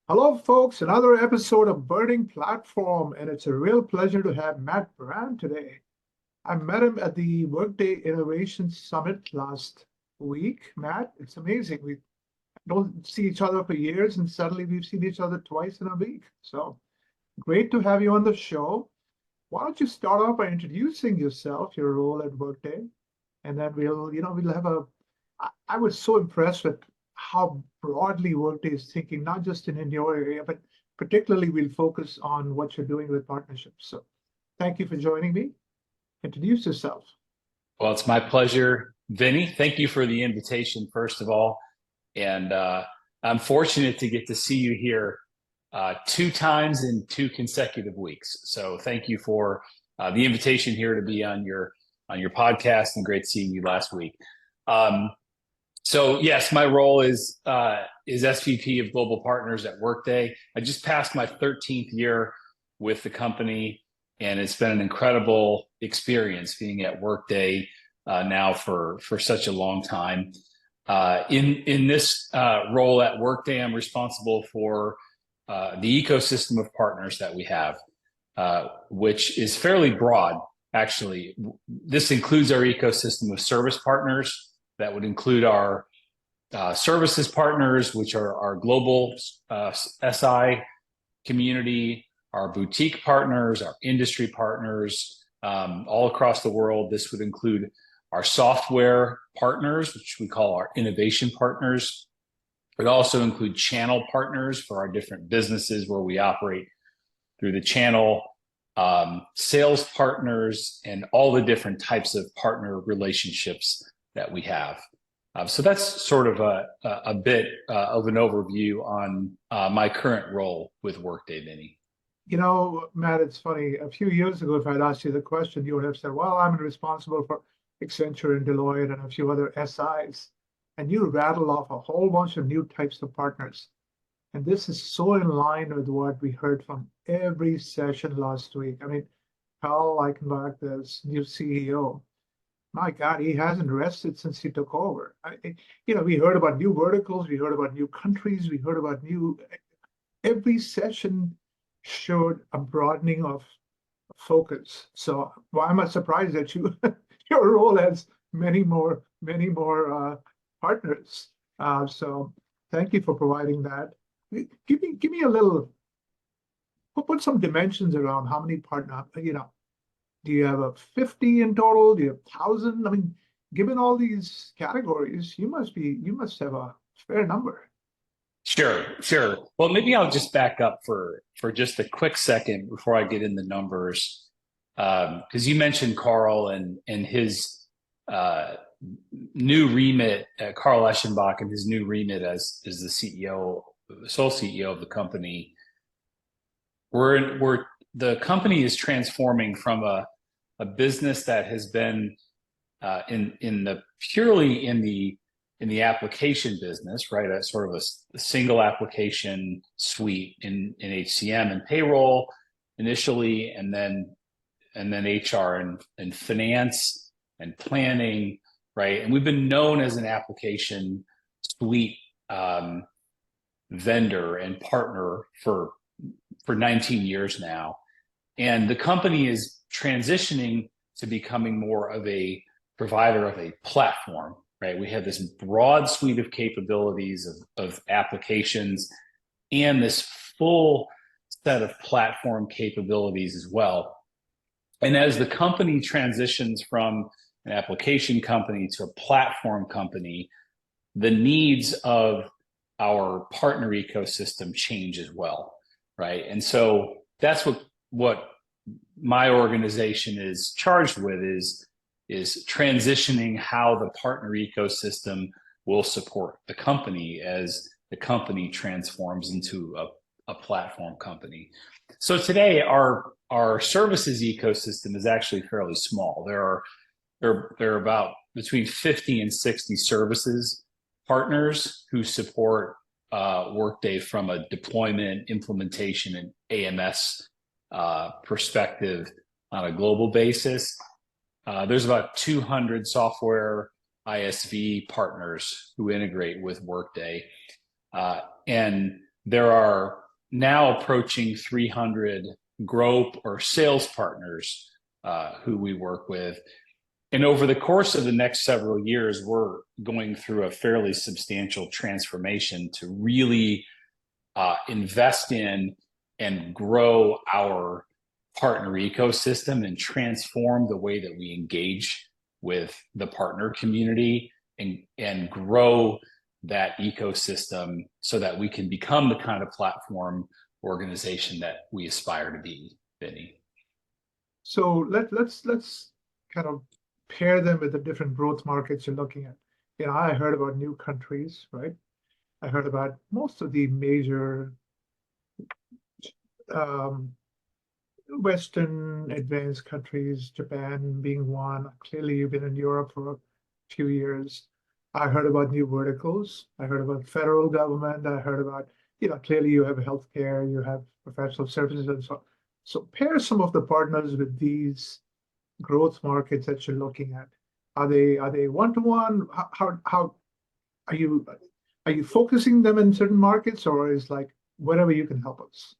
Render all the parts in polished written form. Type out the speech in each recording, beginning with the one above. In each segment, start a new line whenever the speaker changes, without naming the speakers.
Hello, folks. Another episode of Burning Platform, and it's a real pleasure to have Matt Brandt today. I met him at the Workday Innovation Summit last week. Matt, it's amazing. We don't see each other for years, and suddenly we've seen each other twice in a week. So great to have you on the show. Why don't you start off by introducing yourself, your role at Workday, and then we'll have a. I was so impressed with how broadly Workday is thinking, not just in your area, but particularly we'll focus on what you're doing with partnerships. So thank you for joining me. Introduce yourself.
Well, it's my pleasure, Vinnie. Thank you for the invitation, first of all. And I'm fortunate to get to see you here two times in two consecutive weeks. So thank you for the invitation here to be on your podcast, and great seeing you last week. So yes, my role is SVP of Global Partners at Workday. I just passed my 13th year with the company, and it's been an incredible experience being at Workday now for such a long time. In this role at Workday, I'm responsible for the ecosystem of partners that we have, which is fairly broad. Actually, this includes our ecosystem of service partners. That would include our services partners, which are our global SI community, our boutique partners, our industry partners, all across the world. This would include our software partners, which we call our innovation partners. It would also include channel partners for our different businesses where we operate through the channel, sales partners, and all the different types of partner relationships that we have. So that's sort of a bit of an overview on my current role with Workday, Vinnie.
You know, Matt, it's funny. A few years ago, if I'd asked you the question, you would have said, well, I'm responsible for Accenture and Deloitte and a few other SIs. And you rattle off a whole bunch of new types of partners. And this is so in line with what we heard from every session last week. I mean, Carl Eichenbach, the new CEO, my God, he hasn't rested since he took over. We heard about new verticals, we heard about new countries, we heard about every session showed a broadening of focus. So why am I surprised that your role has many more partners? So thank you for providing that. Give me a little, put some dimensions around how many partners, do you have a 50 in total? Do you have 1,000? I mean, given all these categories, you must have a fair number.
Sure. Well, maybe I'll just back up for just a quick second before I get in the numbers, because you mentioned Carl and his new remit, Carl Eschenbach and his new remit as the CEO, the sole CEO of the company. The company is transforming from a business that has been purely in the application business, right? A sort of a single application suite in HCM and payroll initially, and then HR and finance and planning, right? And we've been known as an application suite vendor and partner for 19 years now. And the company is transitioning to becoming more of a provider of a platform, right? We have this broad suite of capabilities of applications and this full set of platform capabilities as well. And as the company transitions from an application company to a platform company, the needs of our partner ecosystem change as well, right? And so that's what my organization is charged with is transitioning how the partner ecosystem will support the company as the company transforms into a platform company. So today our services ecosystem is actually fairly small. There are about between 50 and 60 services partners who support Workday from a deployment, implementation, and AMS perspective on a global basis. There's about 200 software ISV partners who integrate with Workday. And there are now approaching 300 grow or sales partners who we work with. And over the course of the next several years, we're going through a fairly substantial transformation to really invest in and grow our partner ecosystem and transform the way that we engage with the partner community and grow that ecosystem so that we can become the kind of platform organization that we aspire to be, Vinnie.
So let's kind of pair them with the different growth markets you're looking at. You know, I heard about new countries, right? I heard about most of the major Western advanced countries, Japan being one. Clearly, you've been in Europe for a few years. I heard about new verticals. I heard about federal government. I heard about, you know, clearly you have healthcare, you have professional services and so on. So pair some of the partners with these growth markets that you're looking at. Are they one-to-one? How are you focusing them in certain markets, or is like whatever you can help us?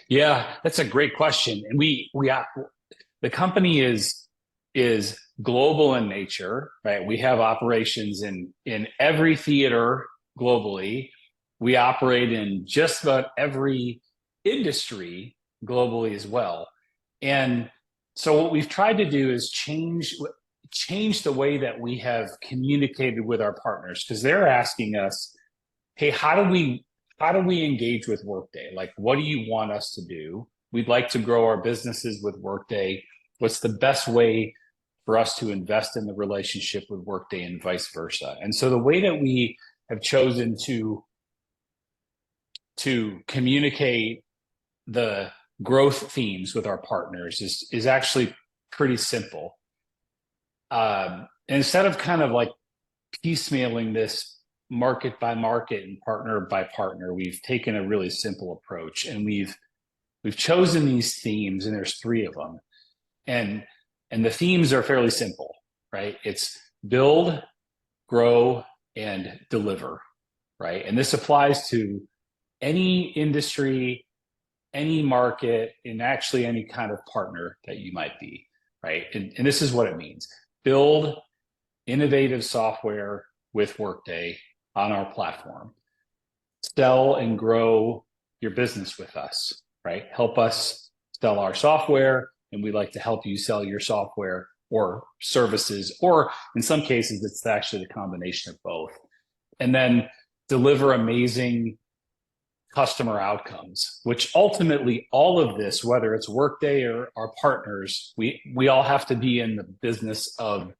Yeah, that's a great question. And the company is global in nature, right? We have operations in every theater globally. We operate in just about every industry globally as well. And so what we've tried to do is change the way that we have communicated with our partners, because they're asking us, hey, how do we engage with Workday? Like, what do you want us to do? We'd like to grow our businesses with Workday. What's the best way for us to invest in the relationship with Workday and vice versa? And so the way that we have chosen to communicate the growth themes with our partners is actually pretty simple. Instead of kind of like piecemealing this market by market and partner by partner, we've taken a really simple approach, and we've chosen these themes, and there's 3 of them. And the themes are fairly simple, right? It's build, grow, and deliver, right? And this applies to any industry, any market, and actually any kind of partner that you might be, right? And this is what it means. Build innovative software with Workday on our platform. Sell and grow your business with us, right? Help us sell our software, and we'd like to help you sell your software or services, or in some cases, it's actually the combination of both. And then deliver amazing customer outcomes, which ultimately all of this, whether it's Workday or our partners, we all have to be in the business of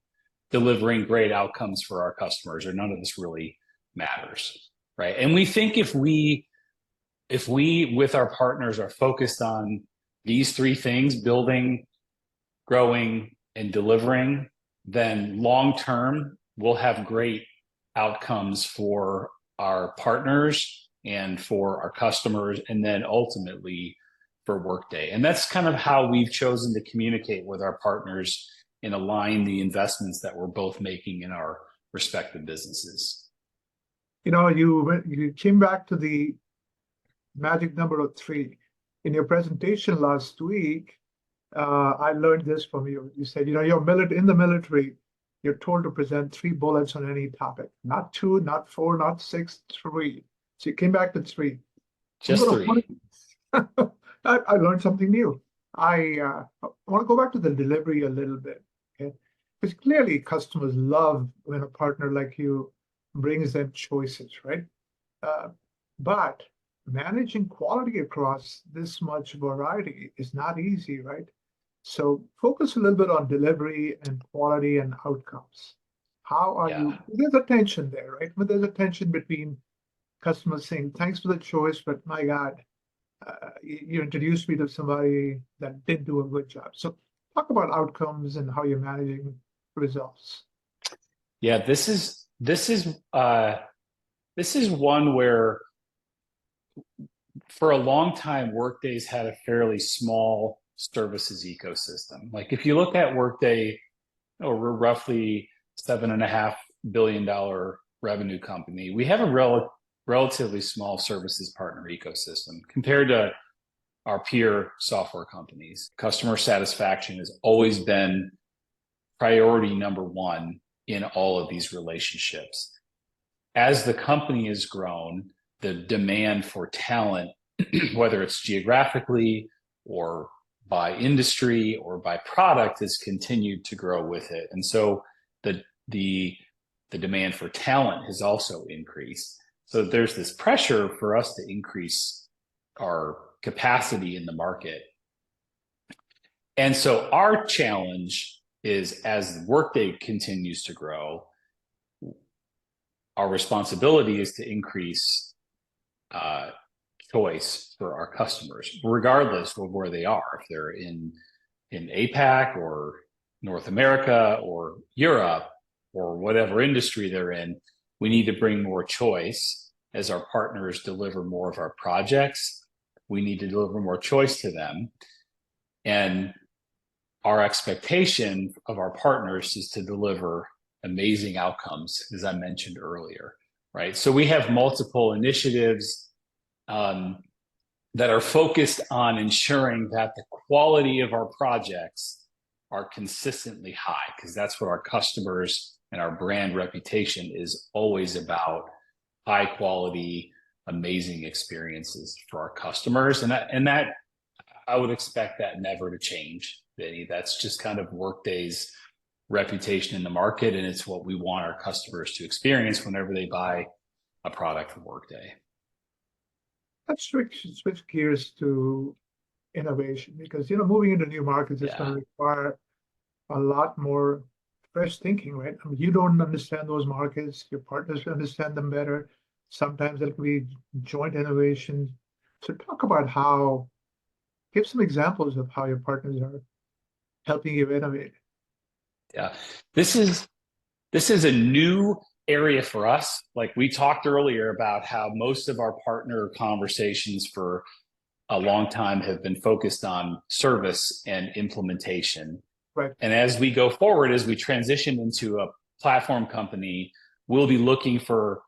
delivering great outcomes for our customers, or none of this really matters, right? And we think if we with our partners are focused on these 3 things, building, growing, and delivering, then long term we'll have great outcomes for our partners and for our customers, and then ultimately for Workday. And that's kind of how we've chosen to communicate with our partners and align the investments that we're both making in our respective businesses.
You know, you came back to the magic number of 3. In your presentation last week, I learned this from you. You said, you know, in the military, you're told to present 3 bullets on any topic, not 2, not 4, not 6, 3. So you came back to 3.
Just 3.
I learned something new. I want to go back to the delivery a little bit, okay? Because clearly customers love when a partner like you brings them choices, right? But managing quality across this much variety is not easy, right? So focus a little bit on delivery and quality and outcomes. How are you? There's a tension there, right? But there's a tension between customers saying, thanks for the choice, but my God, you introduced me to somebody that didn't do a good job. So talk about outcomes and how you're managing results.
Yeah, this is one where for a long time, Workday's had a fairly small services ecosystem. Like if you look at Workday, we're roughly $7.5 billion revenue company. We have a relatively small services partner ecosystem compared to our peer software companies. Customer satisfaction has always been priority number one in all of these relationships. As the company has grown, the demand for talent, whether it's geographically or by industry or by product, has continued to grow with it. And so the demand for talent has also increased. So there's this pressure for us to increase our capacity in the market. And so our challenge is, as Workday continues to grow, our responsibility is to increase choice for our customers, regardless of where they are. If they're in APAC or North America or Europe or whatever industry they're in, we need to bring more choice. As our partners deliver more of our projects, we need to deliver more choice to them. And our expectation of our partners is to deliver amazing outcomes, as I mentioned earlier, right? So we have multiple initiatives that are focused on ensuring that the quality of our projects are consistently high, because that's what our customers and our brand reputation is always about: high quality, amazing experiences for our customers. And that I would expect that never to change, Vinnie. That's just kind of Workday's reputation in the market, and it's what we want our customers to experience whenever they buy a product from Workday.
Let's switch gears to innovation, because moving into new markets is going to require a lot more fresh thinking, right? I mean, you don't understand those markets, your partners understand them better. Sometimes there can be joint innovation. So talk about give some examples of how your partners are helping you innovate.
Yeah, this is a new area for us. Like we talked earlier about how most of our partner conversations for a long time have been focused on service and implementation.
Right.
And as we go forward, as we transition into a platform company, we'll be looking for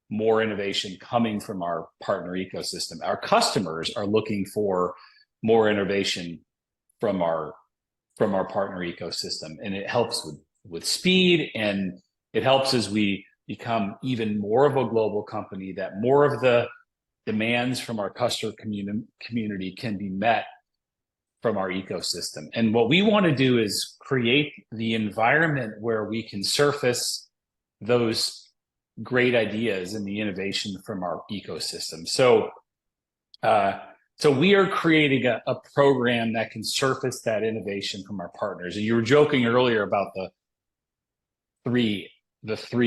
more innovation coming from our partner ecosystem. Our customers are looking for more innovation from our partner ecosystem, and it helps with speed, and it helps as we become even more of a global company, that more of the demands from our customer community can be met from our ecosystem. And what we want to do is create the environment where we can surface those great ideas and the innovation from our ecosystem. So we are creating a program that can surface that innovation from our partners. And you were joking earlier about the three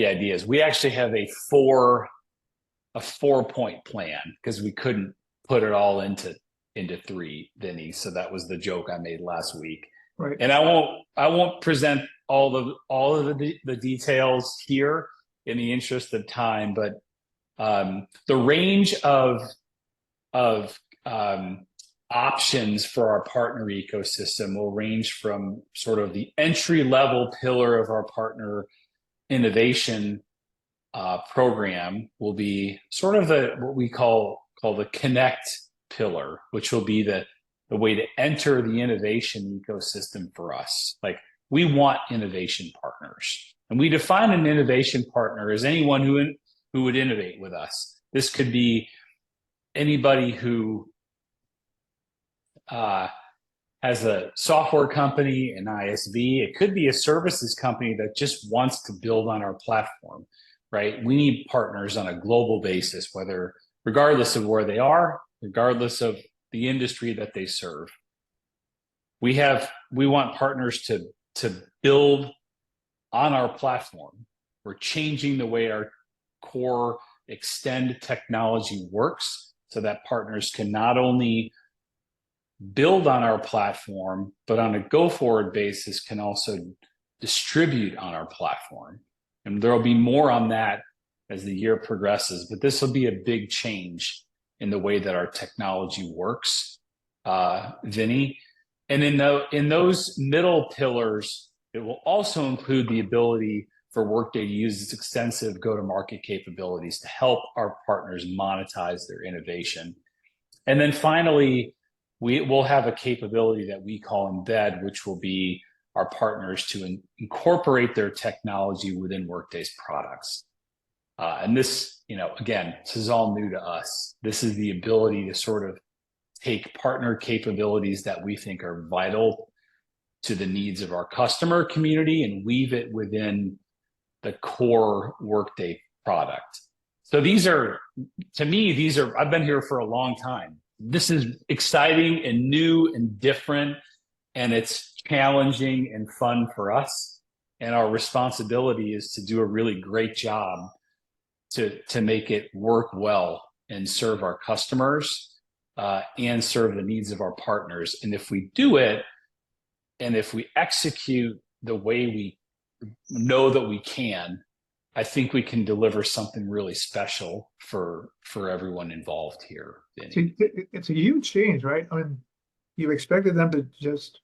ideas. We actually have a 4-point plan, because we couldn't put it all into 3, Vinnie. So that was the joke I made last week.
Right.
And I won't present all of the details here in the interest of time, but the range of options for our partner ecosystem will range from sort of the entry-level pillar of our partner innovation program will be sort of what we call the connect pillar, which will be the way to enter the innovation ecosystem for us. Like, we want innovation partners, and we define an innovation partner as anyone who would innovate with us. This could be anybody who has a software company, an ISV. It could be a services company that just wants to build on our platform, right? We need partners on a global basis, regardless of where they are, regardless of the industry that they serve. We want partners to build on our platform. We're changing the way our core extend technology works, so that partners can not only build on our platform, but on a go-forward basis can also distribute on our platform. And there'll be more on that as the year progresses, but this will be a big change in the way that our technology works, Vinnie. And in those middle pillars, it will also include the ability for Workday to use its extensive go-to-market capabilities to help our partners monetize their innovation. And then finally, we will have a capability that we call embed, which will be our partners to incorporate their technology within Workday's products. And this, again, this is all new to us. This is the ability to sort of take partner capabilities that we think are vital to the needs of our customer community and weave it within the core Workday product. So I've been here for a long time. This is exciting and new and different, and it's challenging and fun for us. And our responsibility is to do a really great job to make it work well and serve our customers and serve the needs of our partners. And if we do it, and if we execute the way we know that we can, I think we can deliver something really special for everyone involved here. Vinnie.
It's a huge change, right? I mean, you expected them to just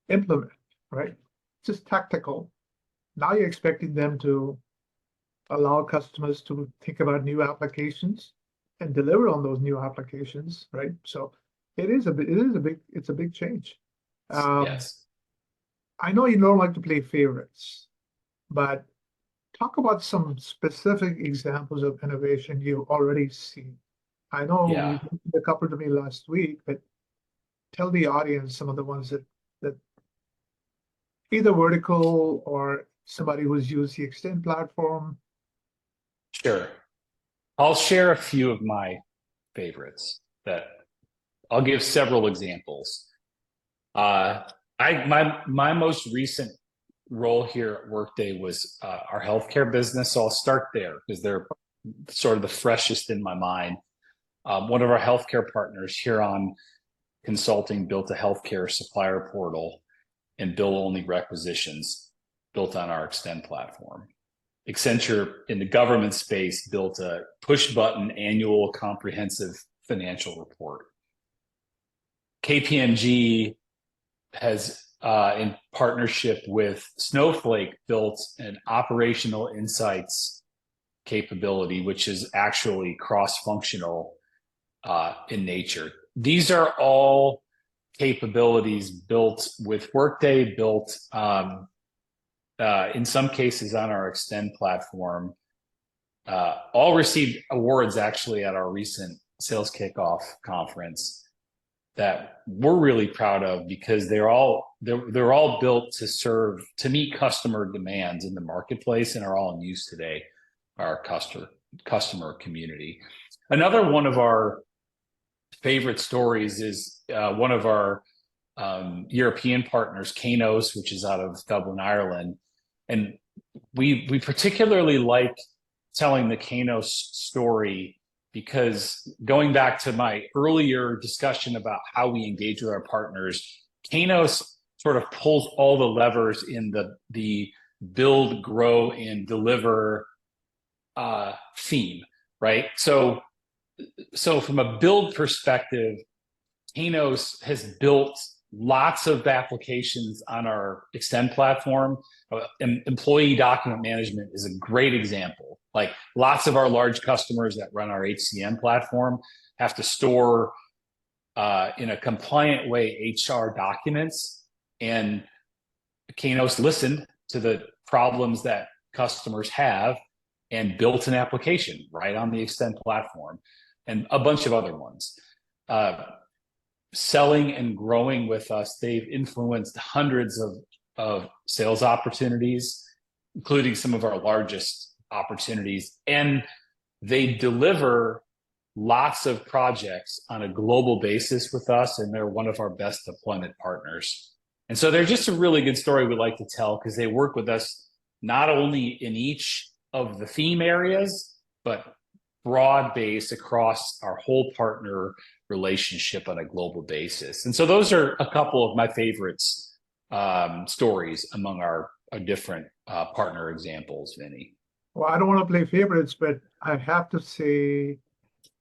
implement, right? Just tactical. Now you're expecting them to allow customers to think about new applications and deliver on those new applications, right? So it's a big change.
Yes.
I know you don't like to play favorites, but talk about some specific examples of innovation you've already seen. I know you mentioned a couple to me last week, but tell the audience some of the ones that either vertical or somebody who's used the Extend platform.
Sure. I'll share a few of my favorites that I'll give several examples. My most recent role here at Workday was our healthcare business. So I'll start there because they're sort of the freshest in my mind. One of our healthcare partners, Huron Consulting, built a healthcare supplier portal and bill-only requisitions built on our Extend platform. Accenture in the government space built a push-button annual comprehensive financial report. KPMG has, in partnership with Snowflake, built an operational insights capability, which is actually cross-functional in nature. These are all capabilities built with Workday, built in some cases on our Extend platform, all received awards actually at our recent sales kickoff conference that we're really proud of because they're all built to meet customer demands in the marketplace and are all in use today, our customer community. Another one of our favorite stories is one of our European partners, Kainos, which is out of Dublin, Ireland. And we particularly like telling the Kainos story because going back to my earlier discussion about how we engage with our partners, Kainos sort of pulls all the levers in the build, grow, and deliver theme, right? So from a build perspective, Kainos has built lots of applications on our Extend platform. Employee document management is a great example. Like lots of our large customers that run our HCM platform have to store in a compliant way HR documents, and Kainos listened to the problems that customers have and built an application right on the Extend platform, and a bunch of other ones. Selling and growing with us, they've influenced hundreds of sales opportunities, including some of our largest opportunities. And they deliver lots of projects on a global basis with us, and they're one of our best deployment partners. And so they're just a really good story we like to tell because they work with us not only in each of the theme areas, but broad-based across our whole partner relationship on a global basis. And so those are a couple of my favorites stories among our different partner examples, Vinnie.
Well, I don't want to play favorites, but I have to say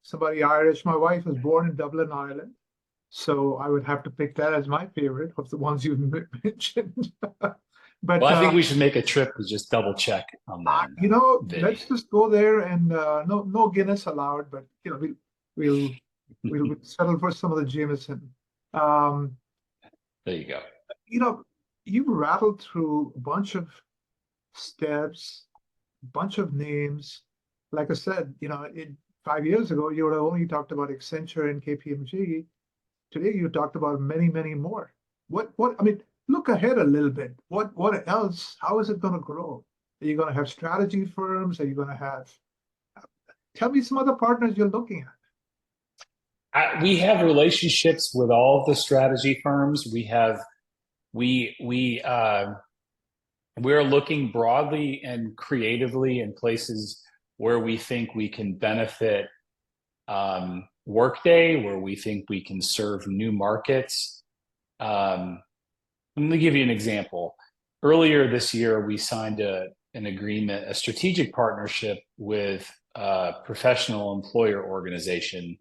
somebody Irish. My wife was born in Dublin, Ireland. So I would have to pick that as my favorite of the ones you mentioned. But
Well, I think we should make a trip to just double check on that, Vinny.
let's just go there and no Guinness allowed, but we'll we'll settle for some of the Jameson. Um,
There you go.
you know, you rattled through a bunch of steps, bunch of names. Like I said, 5 years ago, you would have only talked about Accenture and KPMG. Today, you talked about many, many more. I mean, look ahead a little bit. What else? How is it going to grow? Are you going to have strategy firms? Are you going to have, tell me some other partners you're looking at.
We have relationships with all of the strategy firms. We're looking broadly and creatively in places where we think we can benefit Workday, where we think we can serve new markets. Let me give you an example. Earlier this year, we signed an agreement, a strategic partnership with a professional employer organization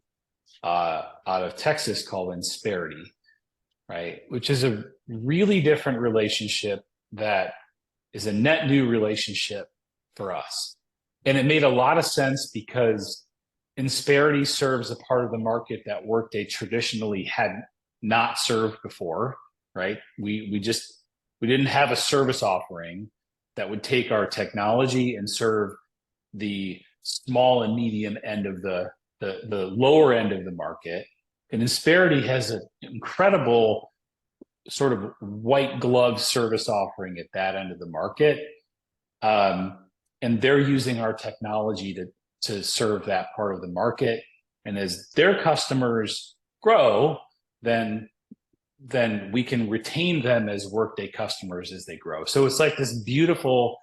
out of Texas called Insperity, right? Which is a really different relationship that is a net new relationship for us. And it made a lot of sense because Insperity serves a part of the market that Workday traditionally had not served before, right? We didn't have a service offering that would take our technology and serve the small and medium end of the lower end of the market. And Insperity has an incredible sort of white glove service offering at that end of the market. And they're using our technology to serve that part of the market. And as their customers grow, then we can retain them as Workday customers as they grow. So it's like this beautiful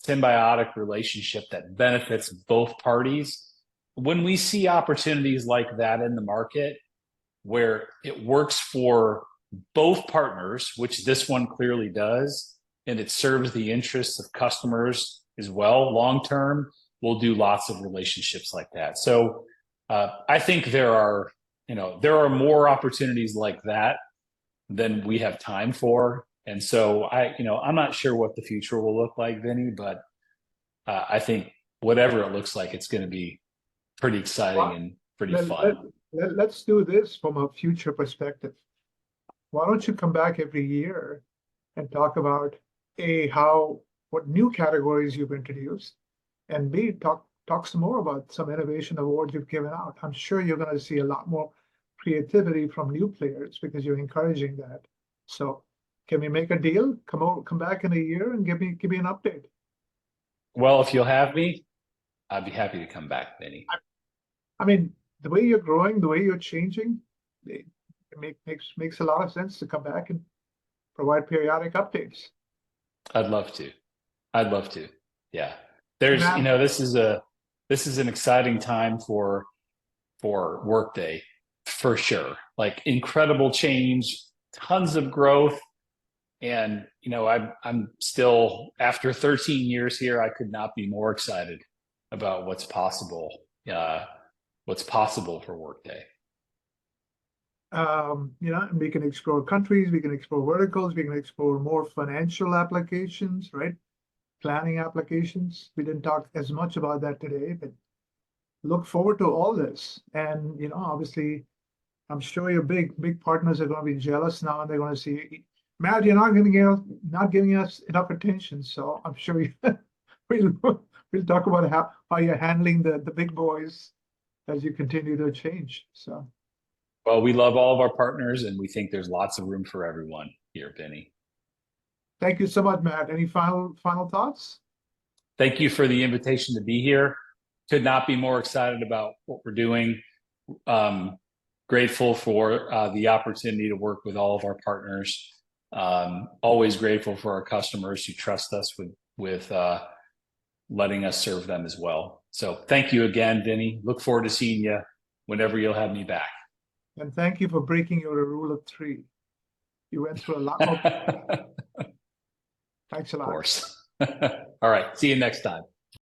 symbiotic relationship that benefits both parties. When we see opportunities like that in the market where it works for both partners, which this one clearly does, and it serves the interests of customers as well long term, we'll do lots of relationships like that. So I think there are more opportunities like that than we have time for. And so I'm not sure what the future will look like, Vinny, but I think whatever it looks like, it's going to be pretty exciting and pretty fun.
Let's do this from a future perspective. Why don't you come back every year and talk about what new categories you've introduced, and B, talk some more about some innovation awards you've given out. I'm sure you're going to see a lot more creativity from new players because you're encouraging that. So can we make a deal? Come back in a year and give me an update.
Well, if you'll have me, I'd be happy to come back, Vinny.
I mean, the way you're growing, the way you're changing, it makes a lot of sense to come back and provide periodic updates.
I'd love to. Yeah. There's,
Matt,
this is an exciting time for Workday for sure. Like incredible change, tons of growth. And, I'm still, after 13 years here, I could not be more excited about what's possible for Workday.
We can explore countries, we can explore verticals, we can explore more financial applications, right? Planning applications. We didn't talk as much about that today, but look forward to all this. And, obviously, I'm sure your big partners are going to be jealous now, and they're going to see, Matt, you're not giving us enough attention. So I'm sure we'll talk about how you're handling the big boys as you continue to change. So.
Well, we love all of our partners, and we think there's lots of room for everyone here, Vinny.
Thank you so much, Matt. Any final thoughts?
Thank you for the invitation to be here. Could not be more excited about what we're doing. Grateful for the opportunity to work with all of our partners. Always grateful for our customers who trust us with letting us serve them as well. So thank you again, Vinny. Look forward to seeing you whenever you'll have me back.
And thank you for breaking your rule of 3. You went through a lot more. Thanks a lot.
Of course. All right. See you next time.